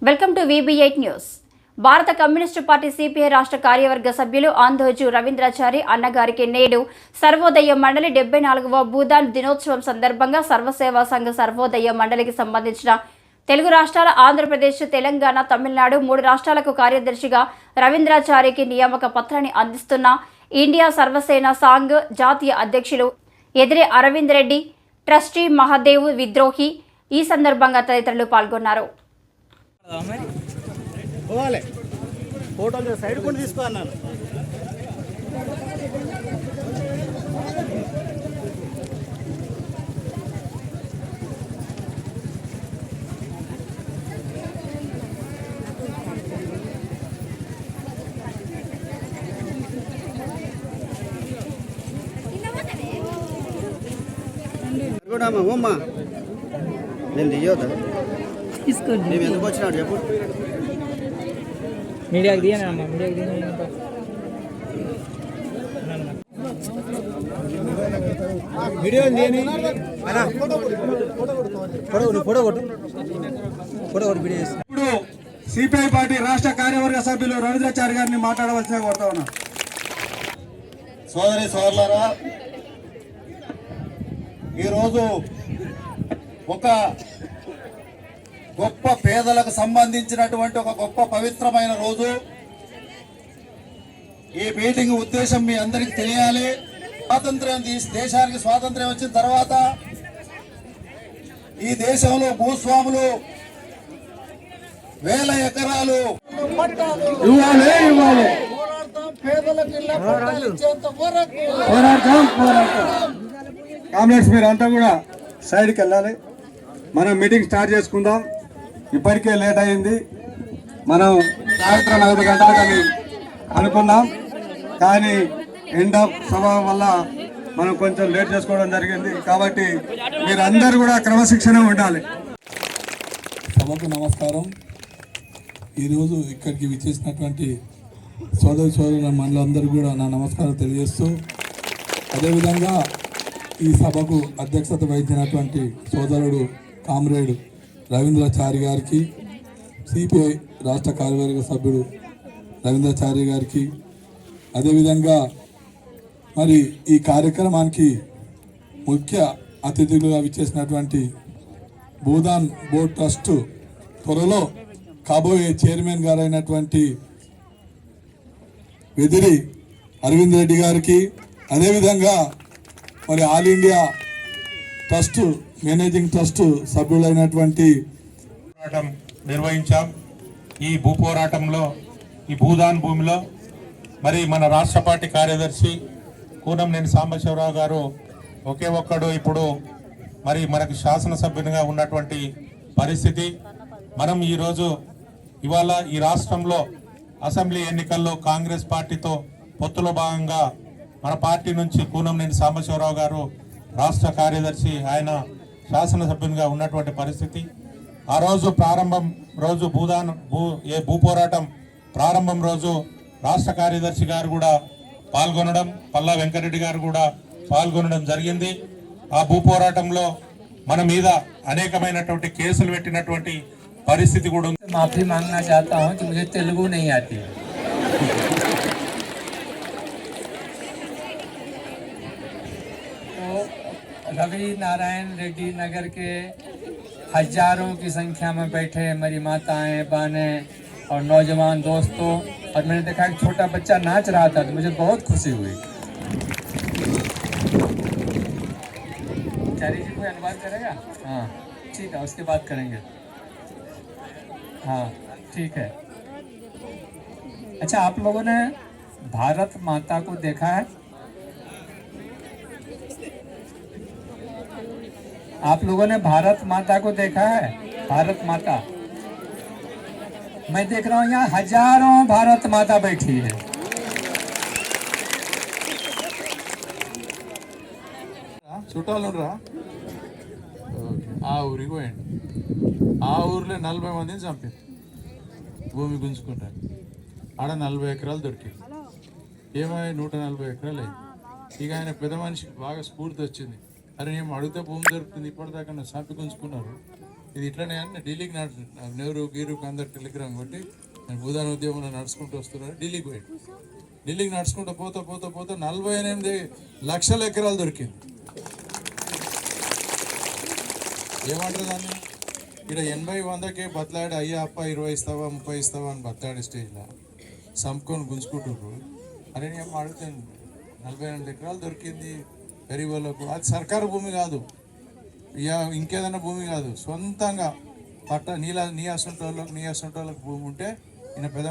Welcome to VB8 news. భారత communist party CPI రాష్ట్ర కార్యవర్గ సభ్యులు ఆందోజు రవీంద్రాచారి అన్నగారికి నేడు సర్వోదయ మండలి 74వ భూదాన్ దినోత్సవం సందర్భంగా సర్వసేవా సంఘ సర్వోదయ మండలికి సంబంధించిన తెలుగు రాష్ట్రాల ఆంధ్రప్రదేశ్, తెలంగాణ, తమిళనాడు 3 రాష్ట్రాలకు కార్యదర్శిగా రవీంద్రాచారికి నియామక పత్రాన్ని అందిస్తున్న ఇండియా సర్వసేన సాంఘ్ జాతీయ అధ్యక్షులు ఎదిరే అరవింద్ రెడ్డి, ట్రస్టీ మహాదేవ్ విద్రోహి ఈ సందర్భంగా తదితరులు పాల్గొన్నారు. ఫోటోలు సైడ్ కొన్ని తీసుకో అన్నాను. అమ్మా నేను దియ్యొద్దా తీసుకోండి. మేము ఎందుకు వచ్చినాడు చెప్పు. మీడియాకి దియనా అమ్మా, మీడియాకి దియనా. వీడియో ఇప్పుడు సిపిఐ పార్టీ రాష్ట్ర కార్యవర్గ సభ్యులు రవీంద్రాచారి గారిని మాట్లాడవలసిన కోరుతా ఉన్నా. సోదరి సోదరులారా, ఈరోజు ఒక గొప్ప పేదలకు సంబంధించినటువంటి ఒక గొప్ప పవిత్రమైన రోజు. ఈ మీటింగ్ ఉద్దేశం మీ అందరికి తెలియాలి. దేశానికి స్వాతంత్ర్యం వచ్చిన తర్వాత ఈ దేశంలో భూస్వాములు వేల ఎకరాలు ఇవ్వాలి. కామ్రేడ్స్, మీరు అంతా కూడా సైడ్కి వెళ్ళాలి. మనం మీటింగ్ స్టార్ట్ చేసుకుందాం. ఇప్పటికే లేట్ అయింది. మనం సాయంత్రం 5 గంటలకని అనుకున్నాం, కానీ ఎండ్ ఆఫ్ స్వభావం వల్ల మనం కొంచెం లేట్ చేసుకోవడం జరిగింది. కాబట్టి మీరందరూ కూడా క్రమశిక్షణ ఉండాలి. సభకు నమస్కారం. ఈరోజు ఇక్కడికి విచ్చేసినటువంటి సోదరుల మండలందరూ కూడా నా నమస్కారం తెలియజేస్తూ, అదేవిధంగా ఈ సభకు అధ్యక్షత వహించినటువంటి సోదరుడు కామ్రేడ్ రవీంద్రాచారి గారికి, సిపిఐ రాష్ట్ర కార్యవర్గ సభ్యుడు రవీంద్రాచారి గారికి, అదేవిధంగా మరి ఈ కార్యక్రమానికి ముఖ్య అతిథులుగా విచ్చేసినటువంటి భూదాన్ బోర్డ్ ట్రస్ట్ త్వరలో కాబోయే చైర్మన్ గారైనటువంటి వెదిరి అరవింద్ రెడ్డి గారికి, అదేవిధంగా మరి all India trust managing trust సభ్యులైనటువంటి పోరాటం నిర్వహించాం. ఈ భూ పోరాటంలో, ఈ భూదాన్ భూమిలో మరి మన రాష్ట్ర పార్టీ కార్యదర్శి కూనంనేని సాంబశివరావు గారు ఒకే ఒక్కడు ఇప్పుడు మరి మనకు శాసనసభ్యునిగా ఉన్నటువంటి పరిస్థితి. మనం ఇవాళ ఈ రాష్ట్రంలో అసెంబ్లీ ఎన్నికల్లో కాంగ్రెస్ పార్టీతో పొత్తులో భాగంగా మన పార్టీ నుంచి కూనంనేని సాంబశివరావు గారు రాష్ట్ర కార్యదర్శి, ఆయన శాసనసభ్యునిగా ఉన్నటువంటి పరిస్థితి. ఆ రోజు ప్రారంభం రోజు భూ పోరాటం ప్రారంభం రోజు రాష్ట్ర కార్యదర్శి గారు కూడా పాల్గొనడం, పల్లా వెంకరెడ్డి గారు కూడా పాల్గొనడం జరిగింది. ఆ భూ పోరాటంలో మన మీద అనేకమైనటువంటి కేసులు పెట్టినటువంటి పరిస్థితి కూడా ఉంది. మాఫీ మాంగనా చాహతా హూं कि मुझे तेलुगु नहीं आती है. रवि नारायण रेड्डी नगर के हजारों की संख्या में बैठे मेरी माताएं, बहनें और नौजवान दोस्तों, और मैंने देखा एक छोटा बच्चा नाच रहा था तो मुझे बहुत खुशी हुई. चारी जी कोई अनुवाद करेगा? हाँ ठीक है, उसके बाद करेंगे. हाँ ठीक है. अच्छा, आप लोगों ने भारत माता को देखा है? आप लोगों ने भारत माता को देखा है? भारत माता, मैं देख रहा हूँ यहाँ हजारों भारत माता बैठी है. చుట్టాలుండ్రా ఆ ఊరికి పోయండి. ఆ ఊర్లో 40 మందిని చంపారు భూమి గుంజుకుంటారు. ఆడ 40 ఎకరాలు దొరికాయి. ఏమై 140 ఎకరాలు అయింది. ఇక ఆయన పెద్ద మనిషికి బాగా స్ఫూర్తి వచ్చింది. అరే నేను అడిగితే భూమి దొరుకుతుంది, ఇప్పటిదాకా చంపి గుంజుకున్నారు, ఇది ఇట్లనే అని ఢిల్లీకి నెహ్రూ గీరుకు అందరు టెలిగ్రామ్ కొట్టి నేను భూదాన్ ఉద్యమంలో నడుచుకుంటూ వస్తున్నాను. ఢిల్లీకి పోయాడు. ఢిల్లీకి నడుచుకుంటూ పోతా 48 లక్షల ఎకరాలు దొరికింది. ఏమంటారు దాన్ని? ఇక్కడ 80-100కే బతలాడి అయ్యా అప్ప 20 ఇస్తావా 30 ఇస్తావా అని బతలాడే స్టేజ్లో సంపుకొని గుంజుకుంటున్నారు. అరే నేను అడుగుతాను, 48 ఎకరాలు దొరికింది గరీబ్ వాళ్ళకు. అది సర్కారు భూమి కాదు, ఇంకేదైనా భూమి కాదు, సొంతంగా నీ అసంటోళ్ళకు భూమి ఉంటే ఈయన పెద్ద